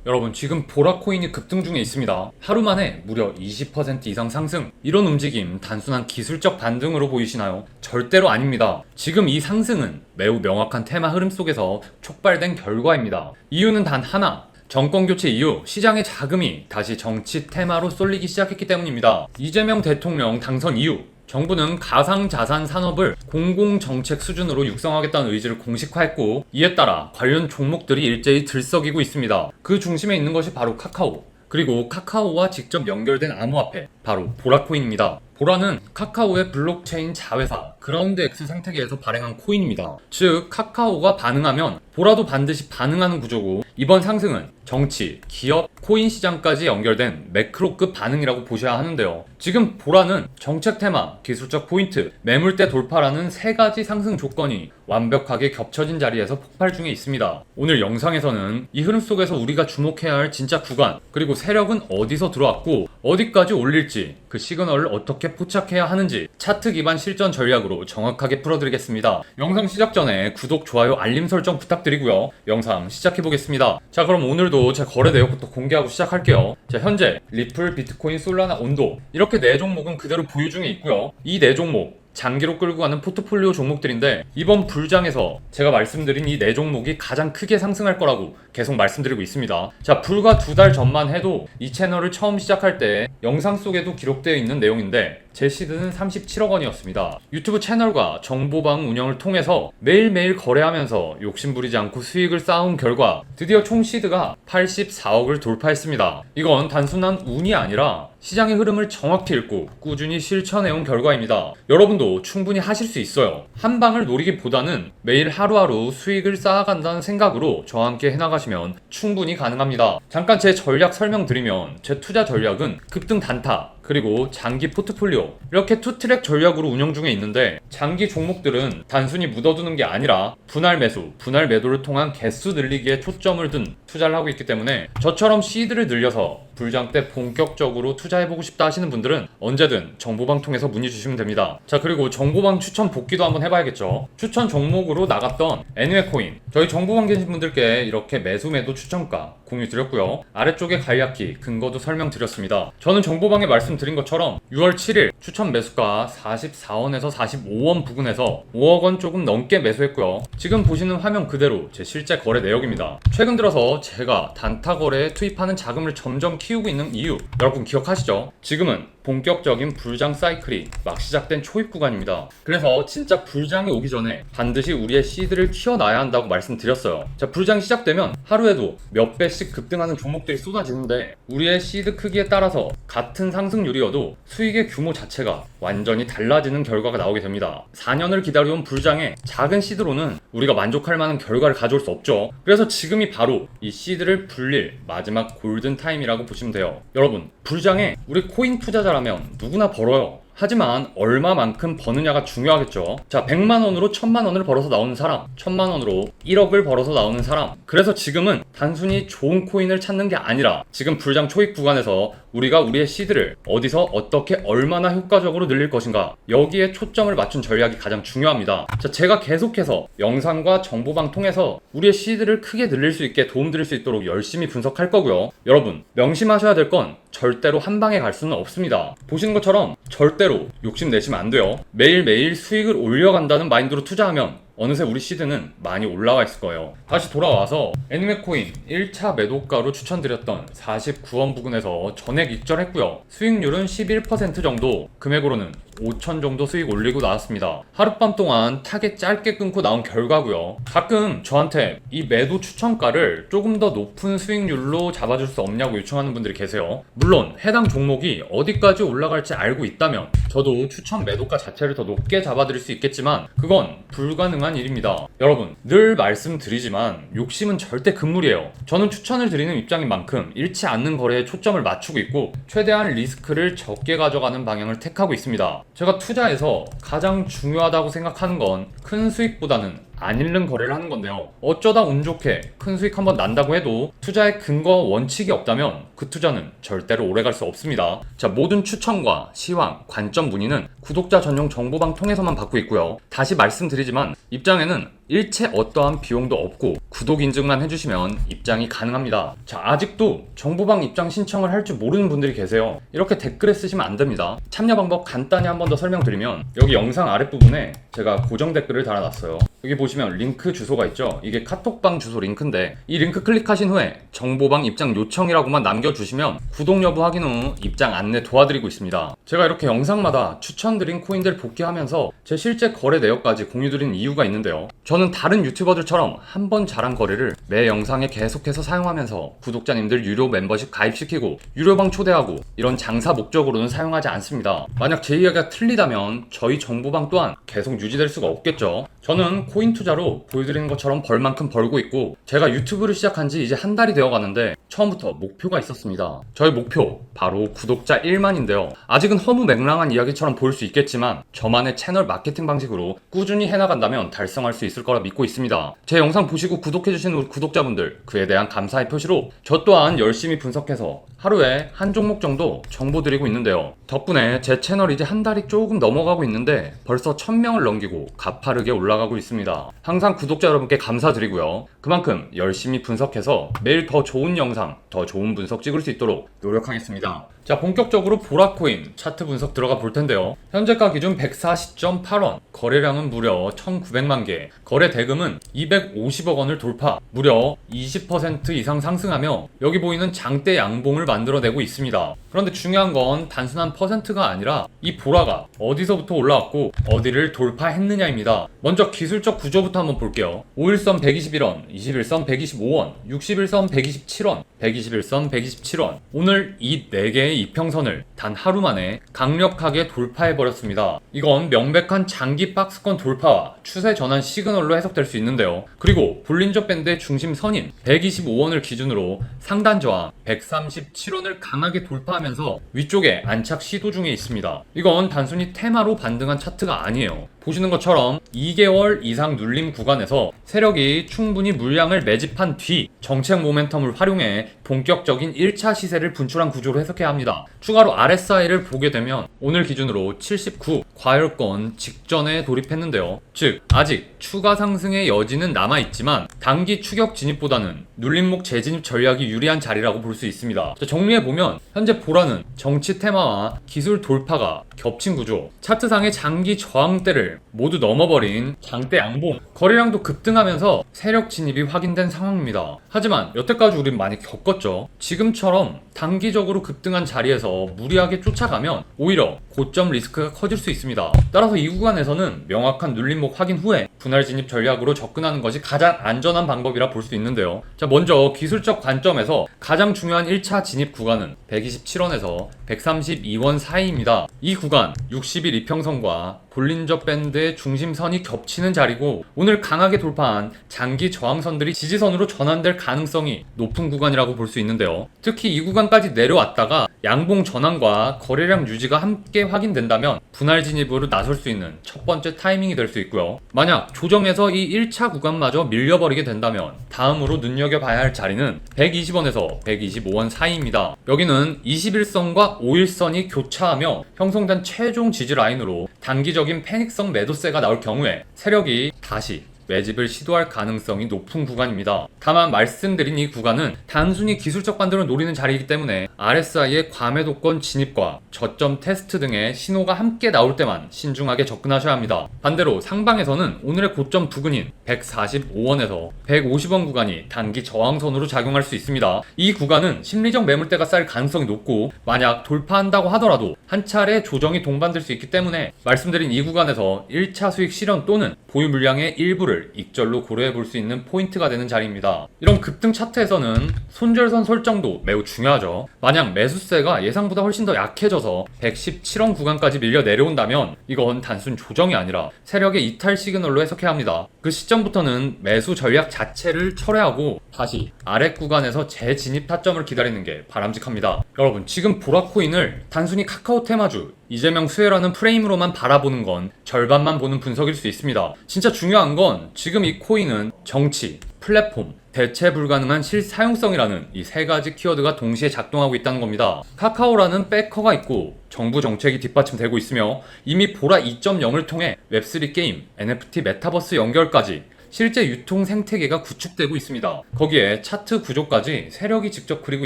여러분, 지금 보라코인이 급등 중에 있습니다. 하루 만에 무려 20% 이상 상승. 이런 움직임 단순한 기술적 반등으로 보이시나요? 절대로 아닙니다. 지금 이 상승은 매우 명확한 테마 흐름 속에서 촉발된 결과입니다. 이유는 단 하나. 정권 교체 이후 시장의 자금이 다시 정치 테마로 쏠리기 시작했기 때문입니다. 이재명 대통령 당선 이후 정부는 가상자산 산업을 공공정책 수준으로 육성하겠다는 의지를 공식화했고, 이에 따라 관련 종목들이 일제히 들썩이고 있습니다. 그 중심에 있는 것이 바로 카카오, 그리고 카카오와 직접 연결된 암호화폐, 바로 보라코인입니다. 보라는 카카오의 블록체인 자회사 그라운드X 생태계에서 발행한 코인입니다. 즉, 카카오가 반응하면 보라도 반드시 반응하는 구조고, 이번 상승은 정치, 기업, 코인 시장까지 연결된 매크로급 반응이라고 보셔야 하는데요. 지금 보라는 정책 테마, 기술적 포인트, 매물대 돌파라는 세 가지 상승 조건이 완벽하게 겹쳐진 자리에서 폭발 중에 있습니다. 오늘 영상에서는 이 흐름 속에서 우리가 주목해야 할 진짜 구간, 그리고 세력은 어디서 들어왔고 어디까지 올릴지, 그 시그널을 어떻게 포착해야 하는지 차트 기반 실전 전략으로 정확하게 풀어드리겠습니다. 영상 시작 전에 구독, 좋아요, 알림 설정 부탁드리고요. 영상 시작해보겠습니다. 자, 그럼 오늘도 제 거래 내역부터 공개하고 시작할게요. 자, 현재 리플, 비트코인, 솔라나, 온도 이렇게 네 종목은 그대로 보유 중에 있고요. 이 네 종목 장기로 끌고 가는 포트폴리오 종목들인데, 이번 불장에서 제가 말씀드린 이 네 종목이 가장 크게 상승할 거라고 계속 말씀드리고 있습니다. 자, 불과 2달 전만 해도 이 채널을 처음 시작할 때 영상 속에도 기록되어 있는 내용인데, 제 시드는 37억 원이었습니다. 유튜브 채널과 정보방 운영을 통해서 매일매일 거래하면서 욕심부리지 않고 수익을 쌓아온 결과 드디어 총 시드가 84억을 돌파했습니다. 이건 단순한 운이 아니라 시장의 흐름을 정확히 읽고 꾸준히 실천해온 결과입니다. 여러분도 충분히 하실 수 있어요. 한 방을 노리기보다는 매일 하루하루 수익을 쌓아간다는 생각으로 저와 함께 해나가시면 충분히 가능합니다. 잠깐 제 전략 설명드리면, 제 투자 전략은 급등 단타, 그리고 장기 포트폴리오, 이렇게 투트랙 전략으로 운영 중에 있는데, 장기 종목들은 단순히 묻어두는 게 아니라 분할 매수, 분할 매도를 통한 개수 늘리기에 초점을 둔 투자를 하고 있기 때문에, 저처럼 시드를 늘려서 불장 때 본격적으로 투자해보고 싶다 하시는 분들은 언제든 정보방 통해서 문의 주시면 됩니다. 자, 그리고 정보방 추천 복귀도 한번 해봐야겠죠. 추천 종목으로 나갔던 애니메코인, 저희 정보방 계신 분들께 이렇게 매수 매도 추천가 공유 드렸고요. 아래쪽에 간략히 근거도 설명드렸습니다. 저는 정보방에 말씀드린 것처럼 6월 7일 추천 매수가 44원에서 45원 부근에서 5억 원 조금 넘게 매수했고요. 지금 보시는 화면 그대로 제 실제 거래 내역입니다. 최근 들어서 제가 단타 거래에 투입하는 자금을 점점 키우고 있는 이유, 여러분 기억하시죠? 지금은 본격적인 불장 사이클이 막 시작된 초입 구간입니다. 그래서 진짜 불장이 오기 전에 반드시 우리의 시드를 키워놔야 한다고 말씀드렸어요. 자, 불장이 시작되면 하루에도 몇 배씩 급등하는 종목들이 쏟아지는데, 우리의 시드 크기에 따라서 같은 상승률이어도 수익의 규모 자체가 완전히 달라지는 결과가 나오게 됩니다. 4년을 기다려온 불장에 작은 시드로는 우리가 만족할 만한 결과를 가져올 수 없죠. 그래서 지금이 바로 이 시드를 불릴 마지막 골든 타임이라고 보시면 돼요. 여러분, 불장에 우리 코인 투자자라면 누구나 벌어요. 하지만 얼마만큼 버느냐가 중요하겠죠. 자, 100만원으로 1000만원을 벌어서 나오는 사람, 1000만원으로 1억을 벌어서 나오는 사람. 그래서 지금은 단순히 좋은 코인을 찾는 게 아니라, 지금 불장 초입 구간에서 우리가 우리의 시드를 어디서 어떻게 얼마나 효과적으로 늘릴 것인가, 여기에 초점을 맞춘 전략이 가장 중요합니다. 자, 제가 계속해서 영상과 정보방 통해서 우리의 시드를 크게 늘릴 수 있게 도움드릴 수 있도록 열심히 분석할 거고요. 여러분, 명심하셔야 될 건 절대로 한 방에 갈 수는 없습니다. 보시는 것처럼 절대로 욕심내시면 안 돼요. 매일매일 수익을 올려간다는 마인드로 투자하면 어느새 우리 시드는 많이 올라와 있을 거예요. 다시 돌아와서 애니메코인 1차 매도가로 추천드렸던 49원 부근에서 전액 익절했고요. 수익률은 11% 정도, 금액으로는 5천 정도 수익 올리고 나왔습니다. 하룻밤 동안 타겟 짧게 끊고 나온 결과고요. 가끔 저한테 이 매도 추천가를 조금 더 높은 수익률로 잡아줄 수 없냐고 요청하는 분들이 계세요. 물론 해당 종목이 어디까지 올라갈지 알고 있다면 저도 추천 매도가 자체를 더 높게 잡아드릴 수 있겠지만, 그건 불가능한 일입니다. 여러분, 늘 말씀드리지만 욕심은 절대 금물이에요. 저는 추천을 드리는 입장인 만큼 잃지 않는 거래에 초점을 맞추고 있고, 최대한 리스크를 적게 가져가는 방향을 택하고 있습니다. 제가 투자에서 가장 중요하다고 생각하는 건 큰 수익보다는 안 잃는 거래를 하는 건데요. 어쩌다 운 좋게 큰 수익 한번 난다고 해도 투자의 근거 원칙이 없다면 그 투자는 절대로 오래갈 수 없습니다. 자, 모든 추천과 시황, 관점 문의는 구독자 전용 정보방 통해서만 받고 있고요. 다시 말씀드리지만 입장에는 일체 어떠한 비용도 없고 구독 인증만 해주시면 입장이 가능합니다. 자, 아직도 정보방 입장 신청을 할 줄 모르는 분들이 계세요. 이렇게 댓글에 쓰시면 안 됩니다. 참여 방법 간단히 한 번 더 설명드리면 여기 영상 아랫부분에 제가 고정 댓글을 달아놨어요. 여기 보시면 링크 주소가 있죠. 이게 카톡방 주소 링크인데 이 링크 클릭하신 후에 정보방 입장 요청이라고만 남겨주시면 구독 여부 확인 후 입장 안내 도와드리고 있습니다. 제가 이렇게 영상마다 추천드린 코인들 복귀하면서 제 실제 거래 내역까지 공유드리는 이유가 있는데요. 저는 다른 유튜버들처럼 한 번 잘한 거래를 매 영상에 계속해서 사용하면서 구독자님들 유료 멤버십 가입시키고 유료방 초대하고 이런 장사 목적으로는 사용하지 않습니다. 만약 제 이야기가 틀리다면 저희 정보방 또한 계속 유지될 수가 없겠죠. 저는 코인 투자로 보여드리는 것처럼 벌만큼 벌고 있고 제가 유튜브를 시작한 지 이제 한 달이 되어 가는데 처음부터 목표가 있었습니다. 저의 목표 바로 구독자 1만인데요. 아직은 허무맹랑한 이야기처럼 보일 수 있겠지만 저만의 채널 마케팅 방식으로 꾸준히 해나간다면 달성할 수 있을 거라 믿고 있습니다. 제 영상 보시고 구독해주신 우리 구독자분들 그에 대한 감사의 표시로 저 또한 열심히 분석해서 하루에 한 종목 정도 정보 드리고 있는데요. 덕분에 제 채널 이제 한 달이 조금 넘어가고 있는데 벌써 1000명을 넘기고 가파르게 올라가고 있습니다. 항상 구독자 여러분께 감사드리고요. 그만큼 열심히 분석해서 매일 더 좋은 영상, 더 좋은 분석 찍을 수 있도록 노력하겠습니다. 자, 본격적으로 보라코인 차트 분석 들어가 볼 텐데요. 현재가 기준 140.8원, 거래량은 무려 1900만 개, 거래 대금은 250억 원을 돌파, 무려 20% 이상 상승하며 여기 보이는 장대 양봉을 만들어내고 있습니다. 그런데 중요한 건 단순한 퍼센트가 아니라 이 보라가 어디서부터 올라왔고 어디를 돌파했느냐입니다. 먼저 기술적 구조부터 한번 볼게요. 5일선 121원, 21선 125원, 60일선 127원, 121선 127원. 오늘 이 4개의 이평선을 단 하루 만에 강력하게 돌파해버렸습니다. 이건 명백한 장기 박스권 돌파와 추세 전환 시그널로 해석될 수 있는데요. 그리고 볼린저 밴드의 중심선인 125원을 기준으로 상단 저항 137원을 강하게 돌파하면서 위쪽에 안착 시도 중에 있습니다. 이건 단순히 테마로 반등한 차트가 아니에요. 보시는 것처럼 2개월 이상 눌림 구간에서 세력이 충분히 물량을 매집한 뒤 정책 모멘텀을 활용해 본격적인 1차 시세를 분출한 구조로 해석해야 합니다. 추가로 RSI를 보게 되면 오늘 기준으로 79 과열권 직전에 돌입했는데요. 즉 아직 추가 상승의 여지는 남아있지만 단기 추격 진입보다는 눌림목 재진입 전략이 유리한 자리라고 볼 수 있습니다. 정리해보면 현재 보라는 정치 테마와 기술 돌파가 겹친 구조, 차트상의 장기 저항대를 모두 넘어버린 장대 양봉, 거래량도 급등하면서 세력 진입이 확인된 상황입니다. 하지만 여태까지 우린 많이 겪었죠. 지금처럼 단기적으로 급등한 자리에서 무리하게 쫓아가면 오히려 고점 리스크가 커질 수 있습니다. 따라서 이 구간에서는 명확한 눌림목 확인 후에 분할 진입 전략으로 접근하는 것이 가장 안전한 방법이라 볼 수 있는데요. 자, 먼저 기술적 관점에서 가장 중요한 1차 진입 구간은 127원에서 132원 사이입니다. 이 구간 60일 이평선과 볼린저 밴드의 중심선이 겹치는 자리고 오늘 강하게 돌파한 장기 저항선들이 지지선으로 전환될 가능성이 높은 구간이라고 볼 수 있는데요. 특히 이 구간까지 내려왔다가 양봉 전환과 거래량 유지가 함께 확인된다면 분할 진입으로 나설 수 있는 첫 번째 타이밍이 될 수 있고요. 만약 조정에서 이 1차 구간마저 밀려버리게 된다면 다음으로 눈여겨봐야 할 자리는 120원에서 125원 사이입니다. 여기는 21선과 5일선이 교차하며 형성된 최종 지지 라인으로 단기적인 패닉성 매도세가 나올 경우에 세력이 다시 매집을 시도할 가능성이 높은 구간입니다. 다만 말씀드린 이 구간은 단순히 기술적 반등을 노리는 자리이기 때문에 RSI의 과매도권 진입과 저점 테스트 등의 신호가 함께 나올 때만 신중하게 접근하셔야 합니다. 반대로 상방에서는 오늘의 고점 부근인 145원에서 150원 구간이 단기 저항선으로 작용할 수 있습니다. 이 구간은 심리적 매물대가 쌓일 가능성이 높고 만약 돌파한다고 하더라도 한 차례 조정이 동반될 수 있기 때문에 말씀드린 이 구간에서 1차 수익 실현 또는 보유 물량의 일부를 익절로 고려해 볼 수 있는 포인트가 되는 자리입니다. 이런 급등 차트에서는 손절선 설정도 매우 중요하죠. 만약 매수세가 예상보다 훨씬 더 약해져서 117원 구간까지 밀려 내려온다면 이건 단순 조정이 아니라 세력의 이탈 시그널로 해석해야 합니다. 그 시점부터는 매수 전략 자체를 철회하고 다시 아래 구간에서 재진입 타점을 기다리는 게 바람직합니다. 여러분, 지금 보라코인을 단순히 카카오 테마주, 이재명 수혜라는 프레임으로만 바라보는 건 절반만 보는 분석일 수 있습니다. 진짜 중요한 건 지금 이 코인은 정치, 플랫폼, 대체 불가능한 실사용성이라는 이 세 가지 키워드가 동시에 작동하고 있다는 겁니다. 카카오라는 백커가 있고 정부 정책이 뒷받침되고 있으며 이미 보라 2.0을 통해 웹3 게임, NFT 메타버스 연결까지 실제 유통 생태계가 구축되고 있습니다. 거기에 차트 구조까지 세력이 직접 그리고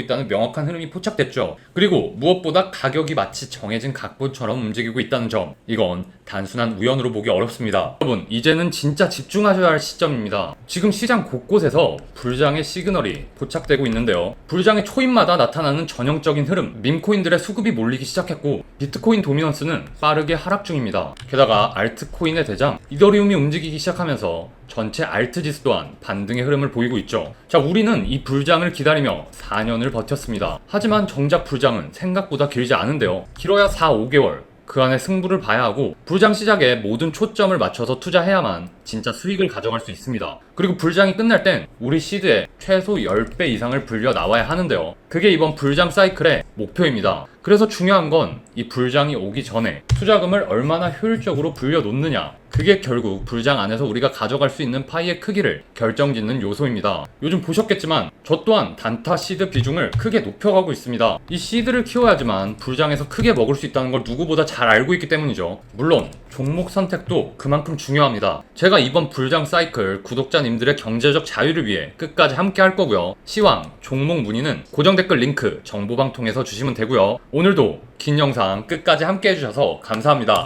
있다는 명확한 흐름이 포착됐죠. 그리고 무엇보다 가격이 마치 정해진 각본처럼 움직이고 있다는 점, 이건 단순한 우연으로 보기 어렵습니다. 여러분, 이제는 진짜 집중하셔야 할 시점입니다. 지금 시장 곳곳에서 불장의 시그널이 포착되고 있는데요. 불장의 초입마다 나타나는 전형적인 흐름, 밈코인들의 수급이 몰리기 시작했고 비트코인 도미넌스는 빠르게 하락 중입니다. 게다가 알트코인의 대장 이더리움이 움직이기 시작하면서 전체 알트 지수 또한 반등의 흐름을 보이고 있죠. 자, 우리는 이 불장을 기다리며 4년을 버텼습니다. 하지만 정작 불장은 생각보다 길지 않은데요. 길어야 4, 5개월. 그 안에 승부를 봐야 하고 불장 시작에 모든 초점을 맞춰서 투자해야만 진짜 수익을 가져갈 수 있습니다. 그리고 불장이 끝날 땐 우리 시드에 최소 10배 이상을 불려 나와야 하는데요. 그게 이번 불장 사이클의 목표입니다. 그래서 중요한 건 이 불장이 오기 전에 투자금을 얼마나 효율적으로 불려 놓느냐, 그게 결국 불장 안에서 우리가 가져갈 수 있는 파이의 크기를 결정짓는 요소입니다. 요즘 보셨겠지만 저 또한 단타 시드 비중을 크게 높여가고 있습니다. 이 시드를 키워야지만 불장에서 크게 먹을 수 있다는 걸 누구보다 잘 알고 있기 때문이죠. 물론 종목 선택도 그만큼 중요합니다. 제가 이번 불장 사이클 구독자님들의 경제적 자유를 위해 끝까지 함께 할 거고요. 시황, 종목 문의는 고정 댓글 링크 정보방 통해서 주시면 되고요. 오늘도 긴 영상 끝까지 함께 해주셔서 감사합니다.